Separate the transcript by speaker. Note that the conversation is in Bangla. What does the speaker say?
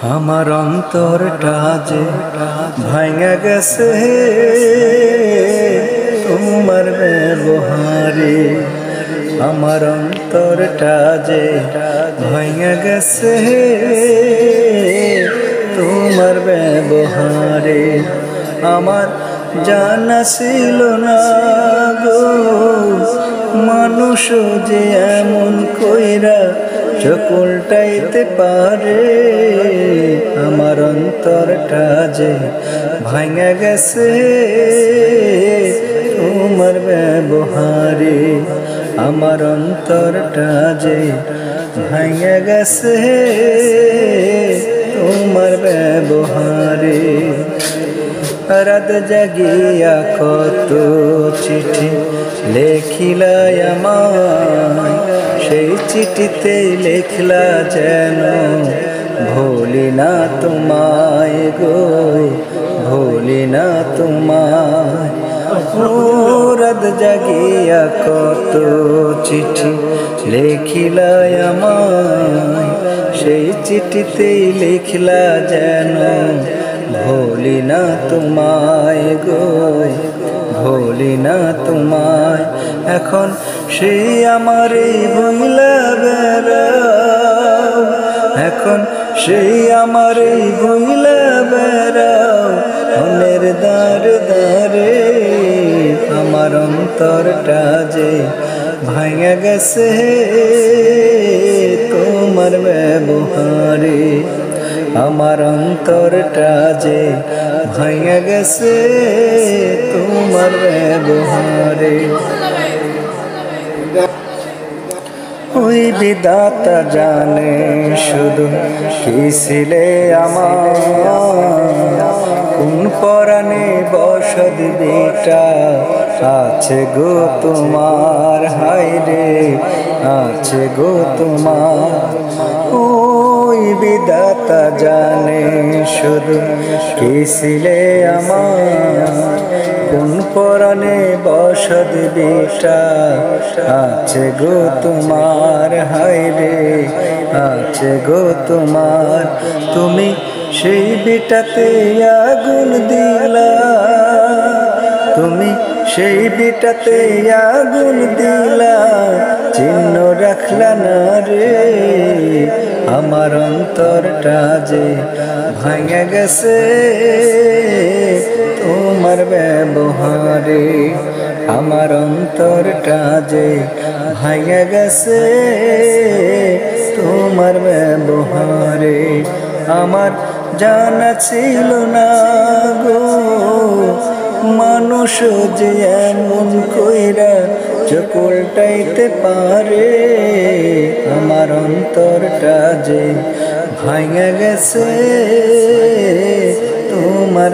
Speaker 1: আমার অন্তরটা যে ভাঙা গেছে তোমার ব্যবহারে। আমার অন্তরটা যে ভাঙা গেছে তোমার ব্যবহারে। আমার জানা ছিল না গো মানুষ যে এমন কইরা চোখ উল্টাইতে পারে। আমার অন্তরটা যে ভাঙা গেছে তোমার ব্যবহারে। আমার অন্তরটা যে ভাঙা গেছে তোমার ব্যবহারে। রাত জাগিয়া কত চিঠি লেখিলা আমায়, সেই চিঠিতে লেখলা যেন ভুলি না তোমায় গো, ভুলি না তোমায়। ও রাত জাগিয়া কত চিঠি লেখিলা আমায়, সেই চিঠিতে লিখলা যেন ভুলি না তোমায় গো, ভুলি না তোমায়। এখন সেই আমারে ভুলা বেড়াও, এখন সেই আমারে ভুলা বেড়াও মনের দ্বারে দ্বারে। আমার অন্তরটা যে ভাঙা গেছে তোমার ব্যবহারে। আমার অন্তরটা যে ভাঙা গেছে তোমার ব্যবহারে। ওই বিধাতা জানে শুধু কি ছিলে আমার, কোন পরাণে বসত বেটা আছে গো তোমার, হায় রে আছে গো তোমার। ওই বিধাতা জানে শুধু কি ছিলে আমার, কোন পরাণে বসত বেটা আছে গো তোমার, হায় রে আছে গো তোমার। তুমি সেই বেটাতে আগুন দিলা, তুমি সেই বেটাতে আগুন দিলা, চিহ্ন রাখলা না রে। আমার অন্তরটা যে ভাঙা গেছে তোমার ব্যবহারে। আমার অন্তরটা যে ভাঙা গেছে তোমার ব্যবহারে। আমার জানা ছিল না গো মানুষ যে এমন কইরা চোখ উল্টাইতে পারে। আমার অন্তরটা যে ভাঙা গেছে তোমার